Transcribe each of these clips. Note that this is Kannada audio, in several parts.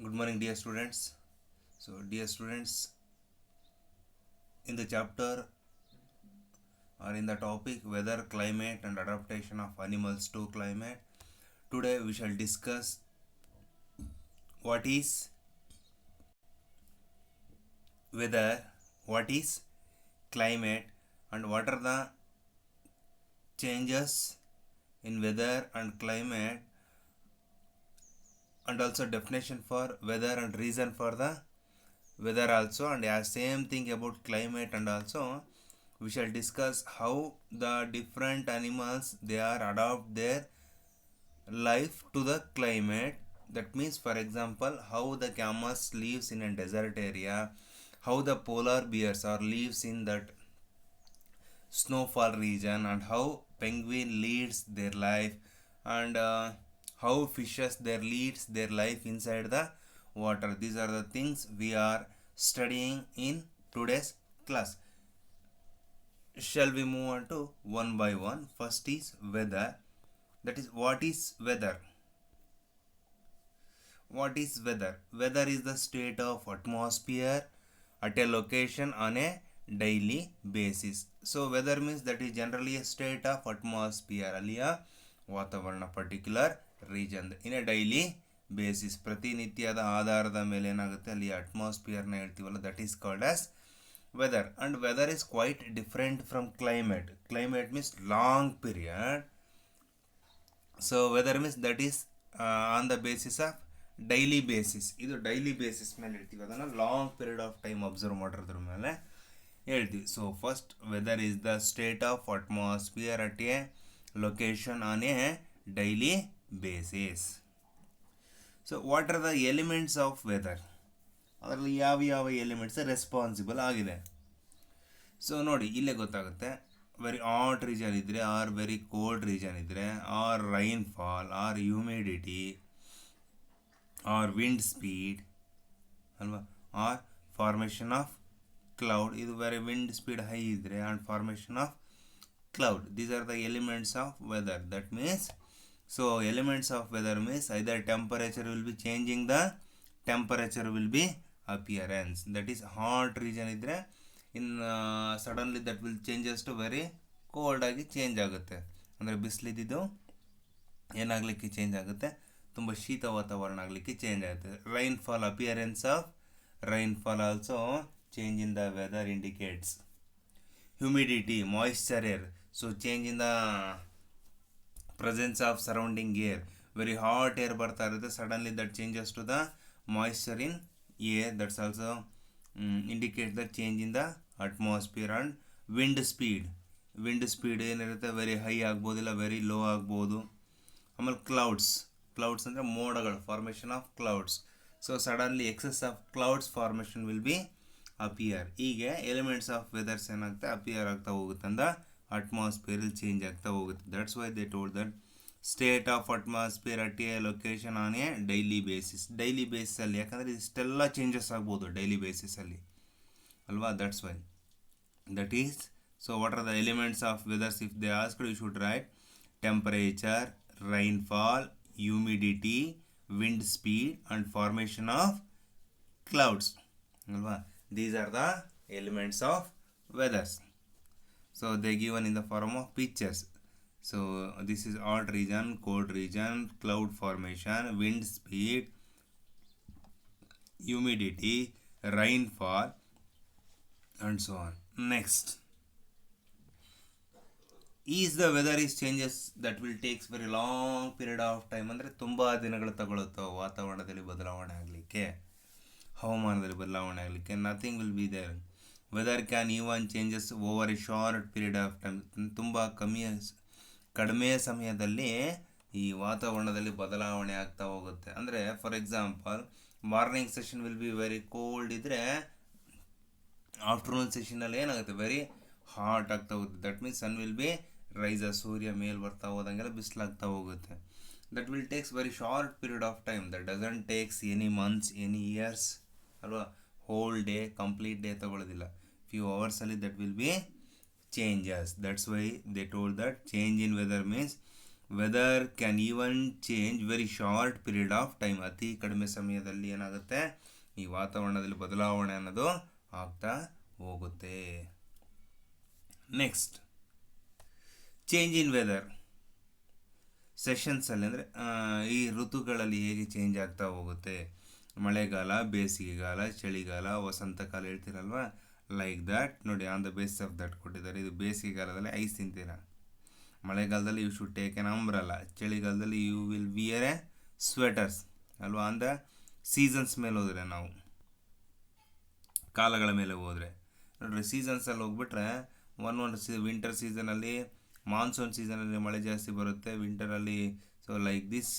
Good morning, dear students. So, dear students, in the chapter or in the topic weather, climate, and adaptation of animals to climate, today we shall discuss what is weather, what is climate, and what are the changes in weather and climate, and also definition for weather and reason for the weather also, and as same thing about climate, and also we shall discuss how the different animals they are adapt their life to the climate. That means, for example, how the camels lives in a desert area, how the polar bears are lives in that snowfall region, and how penguin leads their life, and how fishes their leads their life inside the water. These are the things we are studying in today's class. Shall we move on to one by one? First is weather. That is, what is weather? What is weather? Weather is the state of atmosphere at a location on a daily basis. So weather means that is generally a state of atmosphere ಅಲ್ಲಿಯ ವಾತಾವರಣ particular region in a daily basis, ಪ್ರತಿನಿತ್ಯದ ಆಧಾರದ ಮೇಲೆ ಏನಾಗುತ್ತೆ ಅಲ್ಲಿ ಅಟ್ಮಾಸ್ಫಿಯರ್ನ ಹೇಳ್ತೀವಲ್ಲ, that is called as weather. And weather is quite different from climate. Climate means long period. So weather means that is on the basis of daily basis. ಇದು ಡೈಲಿ ಬೇಸಿಸ್ ಮೇಲೆ ಹೇಳ್ತೀವಿ, ಅದನ್ನು long period of time observe ಮಾಡೋದ್ರ ಮೇಲೆ ಹೇಳ್ತೀವಿ. So first, weather is the state of atmosphere at a location on a daily basis. So what are the elements of weather? ಅದರಲ್ಲಿ ಯಾವ ಎಲಿಮೆಂಟ್ಸ್ ರೆಸ್ಪಾನ್ಸಿಬಲ್ ಆಗಿದೆ. ಸೊ ನೋಡಿ, ಇಲ್ಲೇ ಗೊತ್ತಾಗುತ್ತೆ. ವೆರಿ ಹಾಟ್ ರೀಜನ್ ಇದ್ದರೆ, ಆರ್ ವೆರಿ ಕೋಲ್ಡ್ ರೀಜನ್ ಇದ್ದರೆ, or rainfall, or humidity, or wind speed ಅಲ್ವಾ, ಆರ್ ಫಾರ್ಮೇಷನ್ ಆಫ್ ಕ್ಲೌಡ್. ಇದು ವೆರಿ ವಿಂಡ್ ಸ್ಪೀಡ್ ಹೈ ಇದ್ದರೆ and formation of cloud. These are the elements of weather. That means, so elements of weather means either temperature will be changing, the temperature will be appearance. That is hot region ಇದ್ದರೆ in suddenly that will changes to very cold ಆಗಿ ಚೇಂಜ್ ಆಗುತ್ತೆ. ಅಂದರೆ ಬಿಸಿಲಿದ್ದು ಏನಾಗಲಿಕ್ಕೆ ಚೇಂಜ್ ಆಗುತ್ತೆ, ತುಂಬ ಶೀತ ವಾತಾವರಣ ಆಗಲಿಕ್ಕೆ ಚೇಂಜ್ ಆಗುತ್ತೆ. Rainfall, appearance of rainfall also change in the weather indicates. Humidity, moisture air, so change in the presence of surrounding air. Very hot air ಬರ್ತಾ ಇರುತ್ತೆ, suddenly that changes to the moisture in air, that's also indicate the change in the atmosphere. And wind speed, wind speed ಏನಿರುತ್ತೆ ವೆರಿ ಹೈ ಆಗ್ಬೋದಿಲ್ಲ, ವೆರಿ ಲೋ ಆಗ್ಬೋದು. ಆಮೇಲೆ ಕ್ಲೌಡ್ಸ್ ಅಂದರೆ ಮೋಡಗಳು, formation of clouds. So suddenly excess of clouds formation will be appear. ಹೀಗೆ ಎಲಿಮೆಂಟ್ಸ್ ಆಫ್ ವೆದರ್ಸ್ ಏನಾಗುತ್ತೆ ಅಪಿಯರ್ ಆಗ್ತಾ ಹೋಗುತ್ತೆ, ಅಂದ ಅಟ್ಮಾಸ್ಫಿಯರಲ್ಲಿ ಚೇಂಜ್ ಆಗ್ತಾ ಹೋಗುತ್ತೆ. That's why they told that state of atmosphere at a location on a daily basis. Daily ಬೇಸಿಸಲ್ಲಿ, ಯಾಕಂದರೆ ಇಷ್ಟೆಲ್ಲ ಚೇಂಜಸ್ ಆಗ್ಬೋದು ಡೈಲಿ ಬೇಸಿಸಲ್ಲಿ ಅಲ್ವಾ, that's why that is. So what are the elements of weathers? If they asked you should write temperature, rainfall, humidity, wind speed, and formation of clouds. These are the elements of weathers. So they given in the form of pictures. So this is hot region, cold region, cloud formation, wind speed, humidity, rainfall, and so on. Next, is the weather is changes that will takes very long period of time. ಅಂದರೆ ತುಂಬ ದಿನಗಳು ತಗೊಳುತ್ತೋ ವಾತಾವರಣದಲ್ಲಿ ಬದಲಾವಣೆ ಆಗಲಿಕ್ಕೆ, ಹವಾಮಾನದಲ್ಲಿ ಬದಲಾವಣೆ ಆಗಲಿಕ್ಕೆ. Nothing will be there. Weather can even changes over a short period of time. ತುಂಬ ಕಡಿಮೆ ಸಮಯದಲ್ಲಿ ಈ ವಾತಾವರಣದಲ್ಲಿ ಬದಲಾವಣೆ ಆಗ್ತಾ ಹೋಗುತ್ತೆ. ಅಂದರೆ for example, morning session will be very cold ಇದ್ದರೆ, ಆಫ್ಟರ್ನೂನ್ ಸೆಷನಲ್ಲಿ ಏನಾಗುತ್ತೆ ವೆರಿ ಹಾಟ್ ಆಗ್ತಾ ಹೋಗುತ್ತೆ. That means sun will be rise, ಸೂರ್ಯ ಮೇಲೆ ಬರ್ತಾ ಹೋದಂಗೆಲ್ಲ ಬಿಸಿಲಾಗ್ತಾ ಹೋಗುತ್ತೆ. That will takes very short period of time. That doesn't takes any months, any years ಅಲ್ವಾ. ಹೋಲ್ ಡೇ, ಕಂಪ್ಲೀಟ್ ಡೇ ತಗೊಳ್ಳೋದಿಲ್ಲ, ಫ್ಯೂ ಅವರ್ಸಲ್ಲಿ that will be changes. That's why they told that change in weather means weather can even change very short period of time. ಅತಿ ಕಡಿಮೆ ಸಮಯದಲ್ಲಿ ಏನಾಗುತ್ತೆ, ಈ ವಾತಾವರಣದಲ್ಲಿ ಬದಲಾವಣೆ ಅನ್ನೋದು ಆಗ್ತಾ ಹೋಗುತ್ತೆ. ನೆಕ್ಸ್ಟ್, ಚೇಂಜ್ ಇನ್ ವೆದರ್ ಸೆಷನ್ಸಲ್ಲಿ, ಅಂದರೆ ಈ ಋತುಗಳಲ್ಲಿ ಹೇಗೆ ಚೇಂಜ್ ಆಗ್ತಾ ಹೋಗುತ್ತೆ. ಮಳೆಗಾಲ, ಬೇಸಿಗೆಗಾಲ, ಚಳಿಗಾಲ, ವಸಂತಕಾಲ ಹೇಳ್ತೀರಲ್ವ, ಲೈಕ್ ದ್ಯಾಟ್. ನೋಡಿ, on the base of that ಕೊಟ್ಟಿದ್ದಾರೆ. ಇದು ಬೇಸಿಗೆಗಾಲದಲ್ಲಿ ಐಸ್ ತಿಂತೀರ, ಮಳೆಗಾಲದಲ್ಲಿ you should take an umbrella, ಚಳಿಗಾಲದಲ್ಲಿ you will wear a sweaters ಅಲ್ವಾ. ಆನ್ ದ ಸೀಸನ್ಸ್ ಮೇಲೆ ಹೋದರೆ, ನಾವು ಕಾಲಗಳ ಮೇಲೆ ಹೋದರೆ ನೋಡ್ರಿ, ಸೀಸನ್ಸಲ್ಲಿ ಹೋಗ್ಬಿಟ್ರೆ ವಿಂಟರ್ ಸೀಸನಲ್ಲಿ, ಮಾನ್ಸೂನ್ ಸೀಸನಲ್ಲಿ ಮಳೆ ಜಾಸ್ತಿ ಬರುತ್ತೆ, ವಿಂಟರಲ್ಲಿ ಸೊ ಲೈಕ್ ದಿಸ್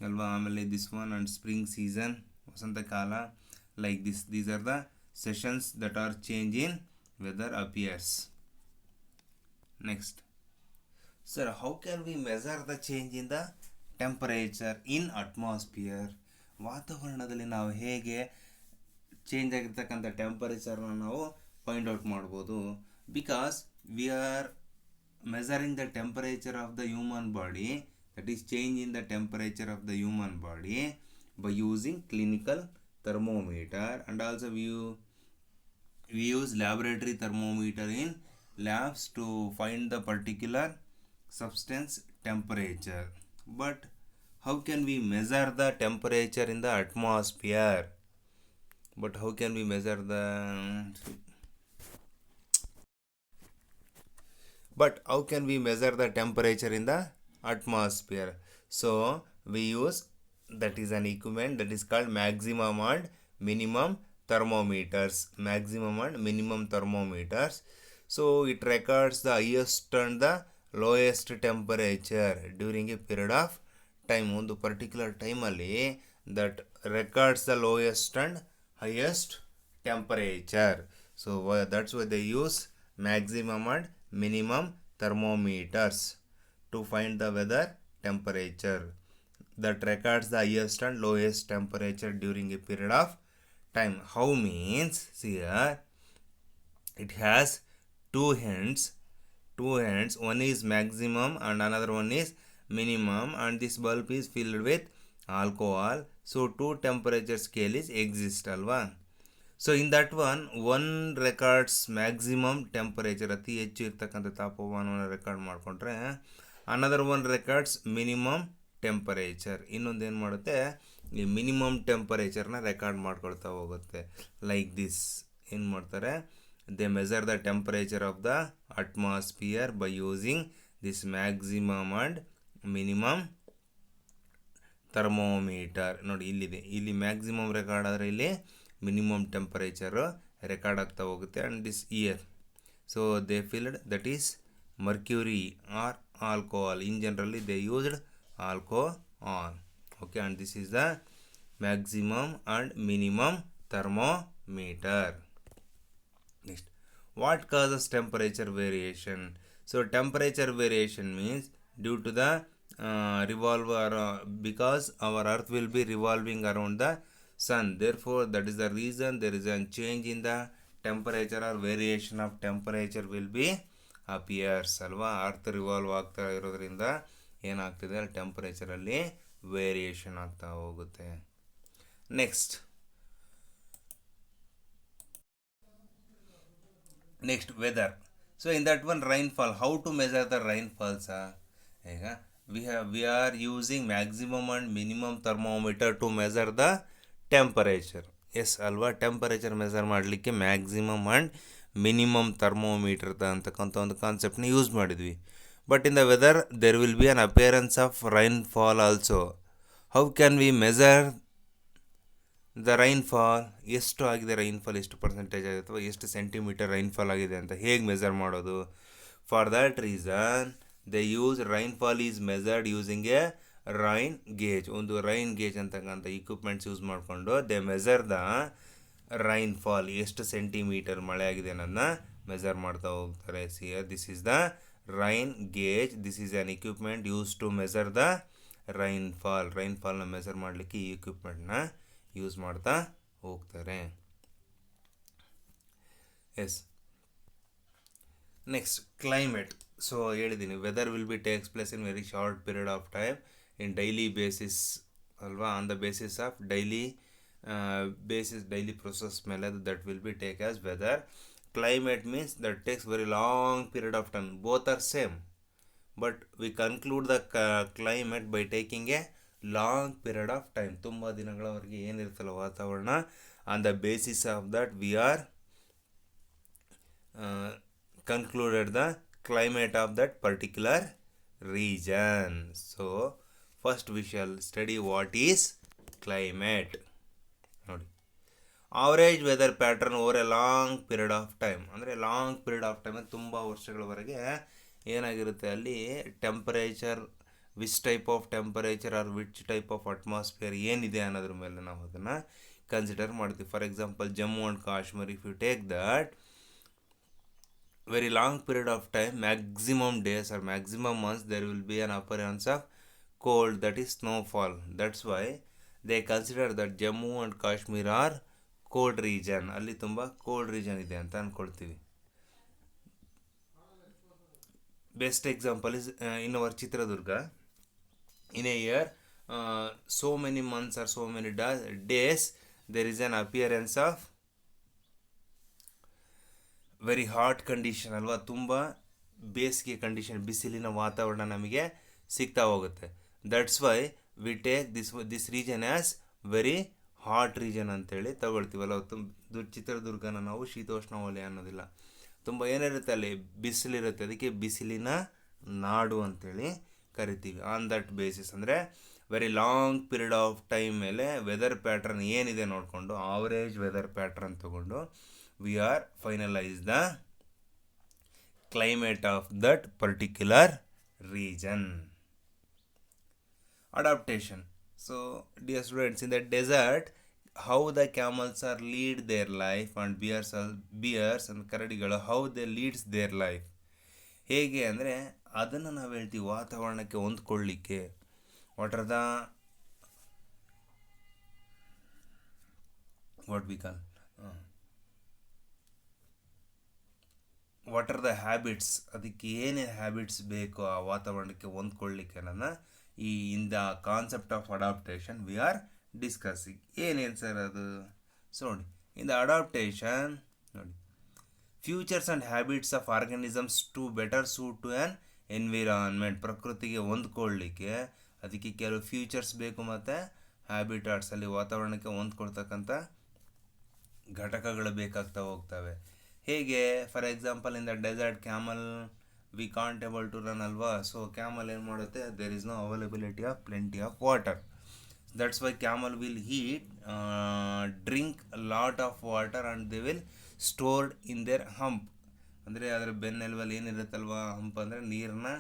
ಅಲ್ವಾ. ಆಮೇಲೆ this one and spring season, ವಸಂತಕಾಲ, like this. These are the sessions that are change in weather appears. Next, sir, how can we measure the change in the temperature in atmosphere? ವಾತಾವರಣದಲ್ಲಿ ನಾವು ಹೇಗೆ ಚೇಂಜ್ ಆಗಿರ್ತಕ್ಕಂಥ ಟೆಂಪರೇಚರ್ನ ನಾವು ಫೈಂಡ್ ಔಟ್ ಮಾಡ್ಬೋದು? Because we are measuring the temperature of the human body, that is change in the temperature of the human body by using clinical thermometer, and also we use laboratory thermometer in labs to find the particular substance temperature. But how can we measure the temperature in the atmosphere? But how can we measure the temperature in the atmosphere? So we use, that is an equipment that is called maximum and minimum thermometers. So it records the highest and the lowest temperature during a period of time. ಒಂದು ಪರ್ಟಿಕ್ಯುಲರ್ ಟೈಮಲ್ಲಿ that records the lowest and highest temperature. So that's why they use maximum and minimum thermometers to find the weather temperature that records the highest and lowest temperature during a period of time. How means, see here, it has two hands. One is maximum and another one is minimum, and this bulb is filled with alcohol. So two temperature scale is exist alva. So in that one records maximum temperature, ಅತಿ ಹೆಚ್ಚು ಇರ್ತಕ್ಕಂಥ ತಾಪಮಾನವನ್ನು ರೆಕಾರ್ಡ್ ಮಾಡಿಕೊಂಡ್ರೆ, another one records minimum temperature. ಇನ್ನೊಂದು ಏನು ಮಾಡುತ್ತೆ, ಈ ಮಿನಿಮಮ್ ಟೆಂಪರೇಚರ್ನ ರೆಕಾರ್ಡ್ ಮಾಡ್ಕೊಳ್ತಾ ಹೋಗುತ್ತೆ. ಲೈಕ್ ದಿಸ್ ಏನು ಮಾಡ್ತಾರೆ, they measure the temperature of the atmosphere by using this maximum and minimum thermometer. ನೋಡಿ, ಇಲ್ಲಿದೆ, ಇಲ್ಲಿ ಮ್ಯಾಕ್ಸಿಮಮ್ ರೆಕಾರ್ಡ್ ಆದರೆ ಇಲ್ಲಿ ಮಿನಿಮಮ್ ಟೆಂಪರೇಚರು ರೆಕಾರ್ಡ್ ಆಗ್ತಾ ಹೋಗುತ್ತೆ. And this year, so they filled that is mercury or alcohol. In generally they used alcohol. Okay, and this is the maximum and minimum thermometer. Next, what causes temperature variation? So temperature variation means due to the because our earth will be revolving around the sun. Therefore, that is the reason there is a change in the temperature or variation of temperature will be appears ಅಲ್ವಾ. ಅರ್ತ್ ರಿವಾಲ್ವ್ ಆಗ್ತಾ ಇರೋದ್ರಿಂದ ಏನಾಗ್ತಿದೆ, ಟೆಂಪರೇಚರಲ್ಲಿ ವೇರಿಯೇಷನ್ ಆಗ್ತಾ ಹೋಗುತ್ತೆ. Next weather. So in that one rainfall, how to measure the rainfalls? ಈಗ we are using maximum and minimum thermometer to measure the temperature. Yes ಅಲ್ವಾ, ಟೆಂಪರೇಚರ್ ಮೆಜರ್ ಮಾಡಲಿಕ್ಕೆ ಮ್ಯಾಕ್ಸಿಮಮ್ ಆ್ಯಂಡ್ ಮಿನಿಮಮ್ ಥರ್ಮೋಮೀಟರ್ ಅಂತಕ್ಕಂಥ ಒಂದು ಕಾನ್ಸೆಪ್ಟ್ನ ಯೂಸ್ ಮಾಡಿದ್ವಿ. But in the weather there will be an appearance of rainfall also. How can we measure the rainfall? ಎಷ್ಟು ಆಗಿದೆ ರೈನ್ಫಾಲ್, ಎಷ್ಟು ಪರ್ಸೆಂಟೇಜ್ ಆಗಿದೆ ಅಥವಾ ಎಷ್ಟು ಸೆಂಟಿಮೀಟರ್ ರೈನ್ಫಾಲ್ ಆಗಿದೆ ಅಂತ ಹೇಗೆ ಮೆಜರ್ ಮಾಡೋದು? For that reason they use rainfall is measured using a rain gauge. ಒಂದು ರೈನ್ ಗೇಜ್ ಅಂತಕ್ಕಂಥ ಇಕ್ವಿಪ್ಮೆಂಟ್ಸ್ ಯೂಸ್ ಮಾಡಿಕೊಂಡು ದೇ ಮೆಜರ್ ದ ರೈನ್ಫಾಲ್, ಎಷ್ಟು ಸೆಂಟಿಮೀಟರ್ ಮಳೆ ಆಗಿದೆ ಅನ್ನೋದನ್ನ ಮೆಜರ್ ಮಾಡ್ತಾ ಹೋಗ್ತಾರೆ. This is the rain gauge. This is an equipment use to measure the ರೈನ್ಫಾಲ್ನ ಮೆಜರ್ ಮಾಡಲಿಕ್ಕೆ ಈ ಇಕ್ವಿಪ್ಮೆಂಟ್ನ ಯೂಸ್ ಮಾಡ್ತಾ ಹೋಗ್ತಾರೆ. ಎಸ್. Next, climate. ಸೊ ಹೇಳಿದ್ದೀನಿ weather will be takes place in very short period of time in daily basis ಅಲ್ವಾ, on the basis of daily process ಮೇಲೆ that will be take as weather. Climate means that takes very long period of time, both are same, but we conclude the climate by taking a long period of time. ತುಂಬ ದಿನಗಳವರೆಗೆ ಏನಿರುತ್ತಲ್ಲ ವಾತಾವರಣ, on the basis of that we are concluded the climate of that particular region. So first we shall study what is climate. ನೋಡಿ, average weather pattern over a long period of time. ಅಂದರೆ ಲಾಂಗ್ ಪೀರಿಯಡ್ ಆಫ್ ಟೈಮ್ ತುಂಬ ವರ್ಷಗಳವರೆಗೆ ಏನಾಗಿರುತ್ತೆ ಅಲ್ಲಿ temperature, which type of temperature or which type of atmosphere ಏನಿದೆ ಅನ್ನೋದ್ರ ಮೇಲೆ ನಾವು ಅದನ್ನು ಕನ್ಸಿಡರ್ ಮಾಡ್ತೀವಿ. For example Jammu and Kashmir, if you take that very long period of time, maximum days or maximum months there will be an appearance of cold, that is snowfall. That's why they consider that Jammu and Kashmir are cold region. ಅಲ್ಲಿ ತುಂಬ ಕೋಲ್ಡ್ ರೀಜನ್ ಇದೆ ಅಂತ ಅಂದ್ಕೊಳ್ತೀವಿ. Best example is in our Chitradurga. In a year so many months or so many days there is an appearance of very hot condition ಅಲ್ವಾ, ತುಂಬ ಬೇಸಿಗೆ ಕಂಡೀಷನ್, ಬಿಸಿಲಿನ ವಾತಾವರಣ ನಮಗೆ ಸಿಗ್ತಾ ಹೋಗುತ್ತೆ. That's why we take this region as very hot region ಅಂತೇಳಿ ತಗೊಳ್ತೀವಲ್ಲ. ಚಿತ್ರದುರ್ಗನ ನಾವು ಶೀತೋಷ್ಣ ವಲಯ ಅನ್ನೋದಿಲ್ಲ, ತುಂಬ ಏನಿರುತ್ತೆ ಅಲ್ಲಿ ಬಿಸಿಲಿರುತ್ತೆ, ಅದಕ್ಕೆ ಬಿಸಿಲಿನ ನಾಡು ಅಂತೇಳಿ ಕರಿತೀವಿ. ಆನ್ ದಟ್ ಬೇಸಿಸ್ ಅಂದರೆ very long period of time ಮೇಲೆ ವೆದರ್ ಪ್ಯಾಟ್ರನ್ ಏನಿದೆ ನೋಡಿಕೊಂಡು, ಆವರೇಜ್ ವೆದರ್ ಪ್ಯಾಟ್ರನ್ ತಗೊಂಡು we are finalize the climate of that particular region. Adaptation. So dear students, in the desert how the camels are lead their life and bears and ಕರಡಿಗಳು how they leads their life. ಹೇಗೆ ಅಂದರೆ ಅದನ್ನು ನಾವು ಹೇಳ್ತೀವಿ ವಾತಾವರಣಕ್ಕೆ ಹೊಂದ್ಕೊಳ್ಳಿಕ್ಕೆ. what we call what are the habits, ಅದಕ್ಕೆ ಏನೇನು ಹ್ಯಾಬಿಟ್ಸ್ ಬೇಕು ಆ ವಾತಾವರಣಕ್ಕೆ ಹೊಂದ್ಕೊಳ್ಳಿಕ್ಕೆ ಅನ್ನೋದನ್ನ in the concept of adaptation we are discussing. ಏನೇನು ಸರ್ ಅದು? ಸೊ ನೋಡಿ, ಇನ್ ದ ಅಡಾಪ್ಟೇಷನ್ ನೋಡಿ, features and habits of organisms to better suit to an environment. ಪ್ರಕೃತಿಗೆ ಹೊಂದ್ಕೊಳ್ಳಿಕ್ಕೆ ಅದಕ್ಕೆ ಕೆಲವು ಫ್ಯೂಚರ್ಸ್ ಬೇಕು ಮತ್ತು ಹ್ಯಾಬಿಟಾಟ್ಸ್, ಅಲ್ಲಿ ವಾತಾವರಣಕ್ಕೆ ಹೊಂದ್ಕೊಳ್ತಕ್ಕಂಥ ಘಟಕಗಳು ಬೇಕಾಗ್ತಾ ಹೋಗ್ತವೆ. ಹೇಗೆ? For example in the desert camel we can't able to run ಅಲ್ವಾ. ಸೊ ಕ್ಯಾಮಲ್ ಏನು ಮಾಡುತ್ತೆ, there is no availability of plenty of water. That's why camel will drink lot of water and they will stored in their hump. ಅಂದರೆ ಅದರ ಬೆನ್ನೆಲುಬಲ್ಲಿ ಏನಿರುತ್ತಲ್ವ, ಹಂಪ್ ಅಂದರೆ ನೀರನ್ನ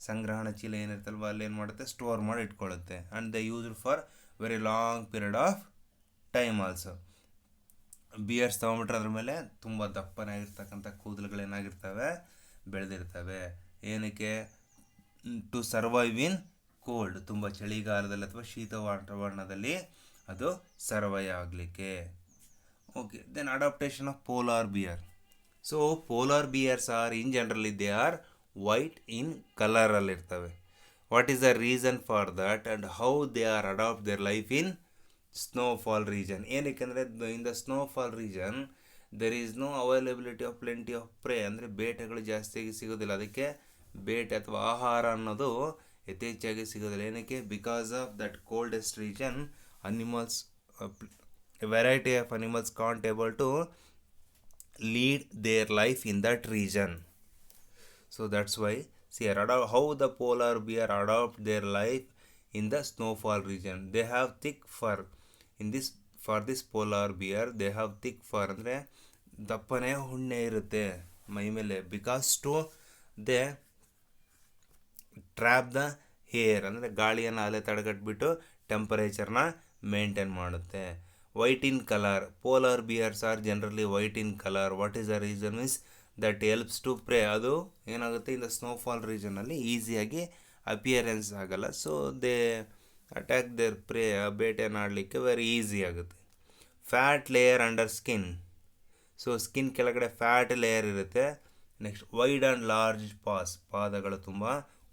ಸಂಗ್ರಹಣ ಚೀಲ ಏನಿರುತ್ತಲ್ವ ಅಲ್ಲಿ ಏನು ಮಾಡುತ್ತೆ, ಸ್ಟೋರ್ ಮಾಡಿ ಇಟ್ಕೊಳ್ಳುತ್ತೆ. And they used for very long period of time also. Bears ತೊಗೊಂಬಿಟ್ರೆ ಅದ್ರ ಮೇಲೆ ತುಂಬ ದಪ್ಪನಾಗಿರ್ತಕ್ಕಂಥ ಕೂದಲುಗಳೇನಾಗಿರ್ತವೆ, ಬೆಳೆದಿರ್ತವೆ. ಏನಕ್ಕೆ? ಟು ಸರ್ವೈವ್ ಇನ್ ಕೋಲ್ಡ್, ತುಂಬ ಚಳಿಗಾಲದಲ್ಲಿ ಅಥವಾ ಶೀತ ವಾತಾವರಣದಲ್ಲಿ ಅದು ಸರ್ವೈವ್ ಆಗಲಿಕ್ಕೆ. Okay, then adaptation of polar bear. So polar bears are in generally they are white in ಕಲರಲ್ಲಿರ್ತವೆ. What is the reason for that and how they are adapt their life in snowfall region? ಏನಕ್ಕೆಂದರೆ in the snowfall region there is no availability of plenty of prey, ಅಂದರೆ ಬೇಟೆಗಳು ಜಾಸ್ತಿಯಾಗಿ ಸಿಗೋದಿಲ್ಲ. ಅದಕ್ಕೆ ಬೇಟೆ ಅಥವಾ ಆಹಾರ ಅನ್ನೋದು ಯಥೇಚ್ಛಾಗಿ ಸಿಗೋದಿಲ್ಲ. ಏನಕ್ಕೆ? Because of that coldest region animals, variety of animals can't able to lead their life in that region. So that's why how the polar bear adopt their life in the snowfall region. They have thick fur. For this polar bear they have thick fur, ಅಂದರೆ ದಪ್ಪನೆ ಉಣ್ಣೆ ಇರುತ್ತೆ ಮೈ ಮೇಲೆ. Because to they trap the air, ಅಂದರೆ ಗಾಳಿಯನ್ನು ಅಲೆ ತಡೆಗಟ್ಬಿಟ್ಟು ಟೆಂಪರೇಚರ್ನ ಮೇಂಟೈನ್ ಮಾಡುತ್ತೆ. White in colour, polar bears are generally white in colour. What is the reason means that helps to prey. ಅದು ಏನಾಗುತ್ತೆ, ಇನ್ ದ ಸ್ನೋಫಾಲ್ ರೀಜನಲ್ಲಿ ಈಸಿಯಾಗಿ ಅಪಿಯರೆನ್ಸ್ ಆಗಲ್ಲ. So they attack their prey, ಬೇಟೆಯನ್ನು ಆಡಲಿಕ್ಕೆ ವೆರಿ ಈಸಿ ಆಗುತ್ತೆ. Fat layer under skin. So skin ಕೆಳಗಡೆ ಫ್ಯಾಟ್ ಲೇಯರ್ ಇರುತ್ತೆ. ನೆಕ್ಸ್ಟ್ ವೈಡ್ ಆ್ಯಂಡ್ ಲಾರ್ಜ್ ಪಾದಗಳು ತುಂಬ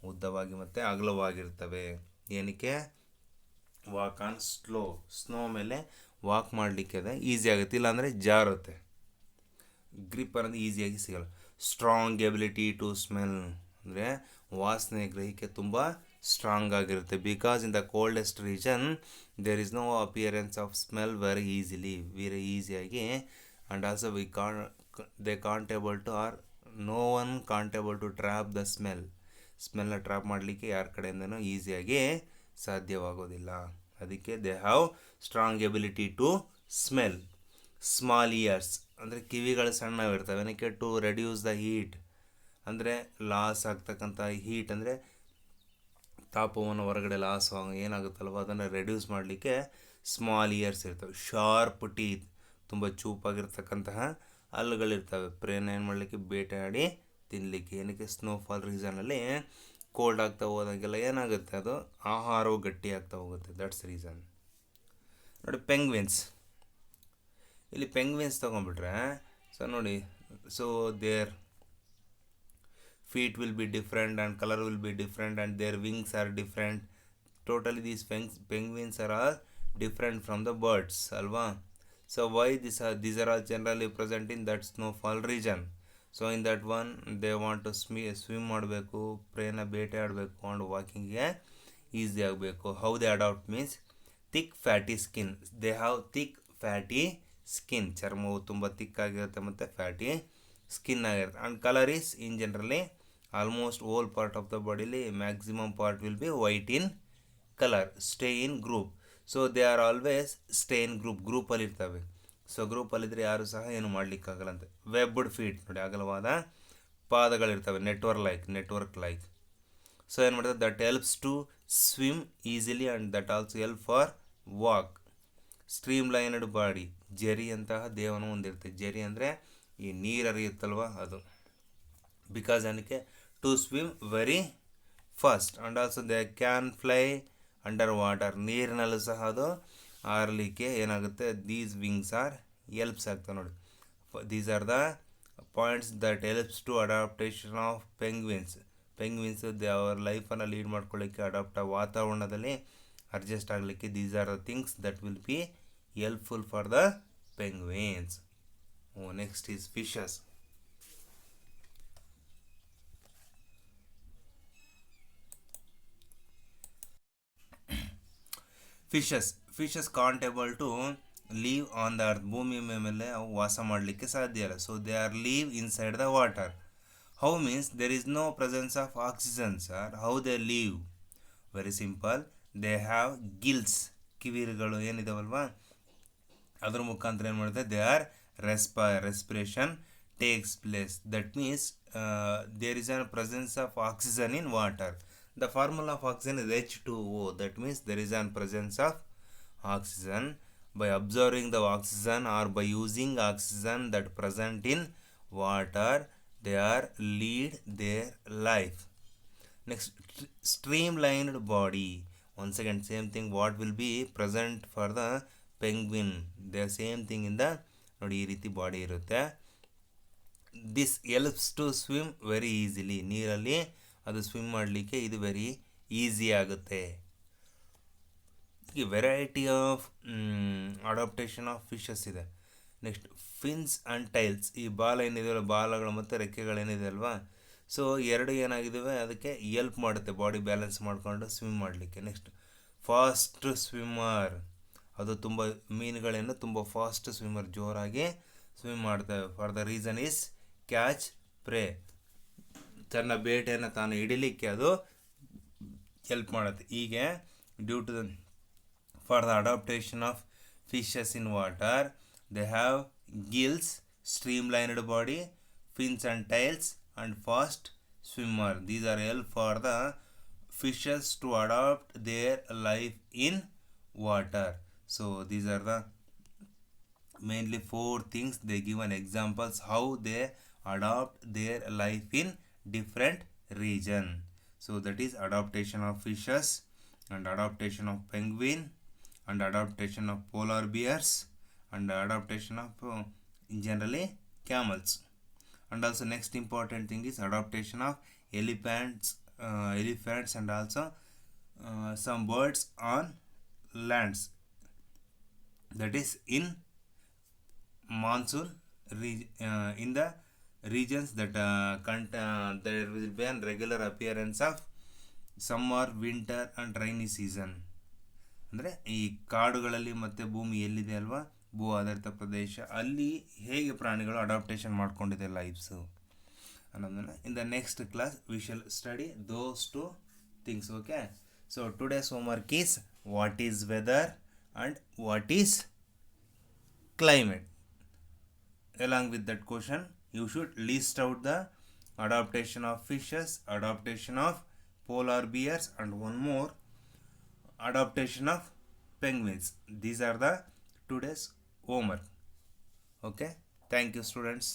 ಉದ್ದವಾಗಿ ಮತ್ತು ಅಗಲವಾಗಿರ್ತವೆ. ಏನಕ್ಕೆ? ವಾಕ್ ಆನ್ ಸ್ನೋ ಮೇಲೆ ವಾಕ್ ಮಾಡಲಿಕ್ಕೆ ಅದು ಈಸಿ ಆಗುತ್ತೆ, ಇಲ್ಲಾಂದರೆ ಜಾರುತ್ತೆ, ಗ್ರಿಪ್ ಅನ್ನೋದು ಈಸಿಯಾಗಿ ಸಿಗಲ್ಲ. ಸ್ಟ್ರಾಂಗ್ ಎಬಿಲಿಟಿ ಟು ಸ್ಮೆಲ್ ಅಂದರೆ ವಾಸನೆ ಗ್ರಹಿಕೆ ತುಂಬ ಸ್ಟ್ರಾಂಗ್ ಆಗಿರುತ್ತೆ. Because in the coldest region there is no appearance of smell very ಈಸಿಯಾಗಿ and also they can't able to or no one can't able to trap the ಸ್ಮೆಲ್ನ ಟ್ರ್ಯಾಪ್ ಮಾಡಲಿಕ್ಕೆ ಯಾರ ಕಡೆಯಿಂದನೂ ಈಸಿಯಾಗಿ ಸಾಧ್ಯವಾಗೋದಿಲ್ಲ. ಅದಕ್ಕೆ they have strong ability to smell. Small ears ಅಂದರೆ ಕಿವಿಗಳು ಸಣ್ಣವಿರ್ತವೆ. ಏನಕ್ಕೆ? ಟು ರೆಡ್ಯೂಸ್ ದ ಹೀಟ್ ಅಂದರೆ ಲಾಸ್ ಆಗ್ತಕ್ಕಂಥ ಹೀಟ್ ಅಂದರೆ ತಾಪವನ್ನು ಹೊರಗಡೆ ಲಾಸ್ ಏನಾಗುತ್ತಲ್ವ ಅದನ್ನು ರೆಡ್ಯೂಸ್ ಮಾಡಲಿಕ್ಕೆ ಸ್ಮಾಲ್ ಇಯರ್ಸ್ ಇರ್ತವೆ. ಶಾರ್ಪ್ ಟೀತ್ ತುಂಬ ಚೂಪಾಗಿರ್ತಕ್ಕಂತಹ ಹಲ್ಲುಗಳಿರ್ತವೆ. ಪ್ರೇನ ಏನು ಮಾಡಲಿಕ್ಕೆ? ಬೇಟೆಯಾಡಿ ತಿನ್ನಲಿಕ್ಕೆ. ಏನಕ್ಕೆ? ಸ್ನೋಫಾಲ್ ರೀಸನಲ್ಲಿ ಕೋಲ್ಡ್ ಆಗ್ತಾ ಹೋದಾಗೆಲ್ಲ ಏನಾಗುತ್ತೆ, ಅದು ಆಹಾರವು ಗಟ್ಟಿ ಆಗ್ತಾ ಹೋಗುತ್ತೆ. That's reason. ನೋಡಿ ಪೆಂಗ್ವಿನ್ಸ್, ಇಲ್ಲಿ ಪೆಂಗ್ವಿನ್ಸ್ ತೊಗೊಂಡ್ಬಿಟ್ರೆ ಸೊ ನೋಡಿ, so their feet will be different and color will be different and their wings are different. Totally these penguins are all different from the birds alva. So why these are all generally present in that snowfall region. So in that one they want to swim ಮಾಡಬೇಕು, ಪ್ರೇನ ಬೇಟೆ ಆಡಬೇಕು, and walking ಗೆ ಈಸಿ ಆಗಬೇಕು. How they adopt means thick fatty skin. They have thick fatty skin. ಚರ್ಮವು ತುಂಬ thick ಆಗಿರುತ್ತೆ ಮತ್ತು ಫ್ಯಾಟಿ ಸ್ಕಿನ್ ಆಗಿರುತ್ತೆ. and color is in generally almost all part of the body maximum part will be white in color. Stay in group. So they are always stay in group ಅಲ್ಲಿ ಇರ್ತವೆ. ಸೊ ಗ್ರೂಪಲ್ಲಿದ್ದರೆ ಯಾರು ಸಹ ಏನು ಮಾಡಲಿಕ್ಕಾಗಲ್ಲಂತೆ. ವೆಬ್ಡ್ ಫೀಟ್ ನೋಡಿ, ಅಗಲವಾದ ಪಾದಗಳಿರ್ತವೆ. Network like. ಸೊ ಏನು ಮಾಡ್ತಾರೆ? That helps to swim easily and that also help for walk. Streamlined body, ಜರಿ ಅಂತಹ ದೇಹವನ್ನು ಹೊಂದಿರುತ್ತೆ. ಜರಿ ಅಂದರೆ ಈ ನೀರು ಹರಿಯುತ್ತಲ್ವ ಅದು. ಬಿಕಾಸ್ ಏನಕ್ಕೆ? To swim very fast and also they can fly under water. ನೀರಿನಲ್ಲೂ ಸಹ ಅದು ಹಾರಲಿಕ್ಕೆ ಏನಾಗುತ್ತೆ? ದೀಸ್ ವಿಂಗ್ಸ್ ಆರ್ ಎಲ್ಪ್ಸ್ ಆಗ್ತವೆ ನೋಡಿ. These are the points that helps to adaptation of penguins. ಅವ್ರ ಲೈಫನ್ನು ಲೀಡ್ ಮಾಡ್ಕೊಳ್ಳಿಕ್ಕೆ, ವಾತಾವರಣದಲ್ಲಿ ಅಡ್ಜಸ್ಟ್ ಆಗಲಿಕ್ಕೆ these are the things that will be helpful for the penguins. Next is fishes. Fishes can't able to live on the earth. ಭೂಮಿ ಮೇಲೆ ಅವು ವಾಸ ಮಾಡಲಿಕ್ಕೆ ಸಾಧ್ಯ ಇಲ್ಲ. So they are live inside the water. How means there is no presence of oxygen sir. How they live? Very simple. They have gills. ಕಿವಿರುಗಳು ಏನಿದಾವಲ್ವಾ ಅದ್ರ ಮುಖಾಂತರ ಏನು ಮಾಡುತ್ತೆ? They are respiration takes place. That means there is a presence of oxygen in water. The formula of oxygen is H2O. That means there is a presence of oxygen. By absorbing the oxygen or by using oxygen that present in water, they are lead their life. Next, streamlined body. Once again, same thing. What will be present for the penguin? The same thing in the ನೋಡಿ ಈ ರೀತಿ ಬಾಡಿ ಇರುತ್ತೆ. This helps to swim very easily. ನೀರಲ್ಲಿ ಅದು ಸ್ವಿಮ್ ಮಾಡಲಿಕ್ಕೆ ಇದು ವೆರಿ ಈಸಿ ಆಗುತ್ತೆ. ಈ variety of adaptation of fishes ಇದೆ. Next fins and tails. ಈ ಏನಿದೆಯಲ್ಲ, ಬಾಲಗಳು ಮತ್ತು ರೆಕ್ಕೆಗಳೇನಿದೆ ಅಲ್ವಾ, ಸೊ ಎರಡು ಏನಾಗಿದ್ದಾವೆ ಅದಕ್ಕೆ ಎಲ್ಪ್ ಮಾಡುತ್ತೆ ಬಾಡಿ ಬ್ಯಾಲೆನ್ಸ್ ಮಾಡಿಕೊಂಡು ಸ್ವಿಮ್ ಮಾಡಲಿಕ್ಕೆ. Next fast swimmer. ಅದು ತುಂಬ ಮೀನುಗಳೇನು ತುಂಬ ಫಾಸ್ಟ್ ಸ್ವಿಮ್ಮರ್, ಜೋರಾಗಿ ಸ್ವಿಮ್ ಮಾಡ್ತವೆ. For the reason is catch prey. ತನ್ನ ಬೇಟೆಯನ್ನು ತಾನು ಹಿಡಿಲಿಕ್ಕೆ ಅದು ಹೆಲ್ಪ್ ಮಾಡುತ್ತೆ. ಹೀಗೆ due to the for the adaptation of fishes in water, they have gills, streamlined body, fins and tails, and fast swimmer. These are help for the fishes to adopt their life in water. So these are the mainly 4 things they give an examples how they adopt their life in different region. So that is adaptation of fishes and adaptation of penguin and adaptation of polar bears and adaptation of generally camels. and also next important thing is adaptation of elephants and also some birds on lands, that is in monsoon in the regions that there will be a regular appearance of summer, winter and rainy season. ಅಂದರೆ ಈ ಕಾಡುಗಳಲ್ಲಿ ಮತ್ತು ಭೂಮಿ ಎಲ್ಲಿದೆ ಅಲ್ವಾ, ಭೂ ಆಧಾರಿತ ಪ್ರದೇಶ, ಅಲ್ಲಿ ಹೇಗೆ ಪ್ರಾಣಿಗಳು ಅಡಾಪ್ಟೇಷನ್ ಮಾಡ್ಕೊಂಡಿದೆ ಲೈಫ್ಸು ಅನ್ನೋದನ್ನು in the next class we shall study those two things. Okay, so today's homework is what is weather and what is climate. Along with that question, you should list out the adaptation of fishes, adaptation of polar bears, and one more adaptation of penguins. These are the today's homework. Okay, thank you students.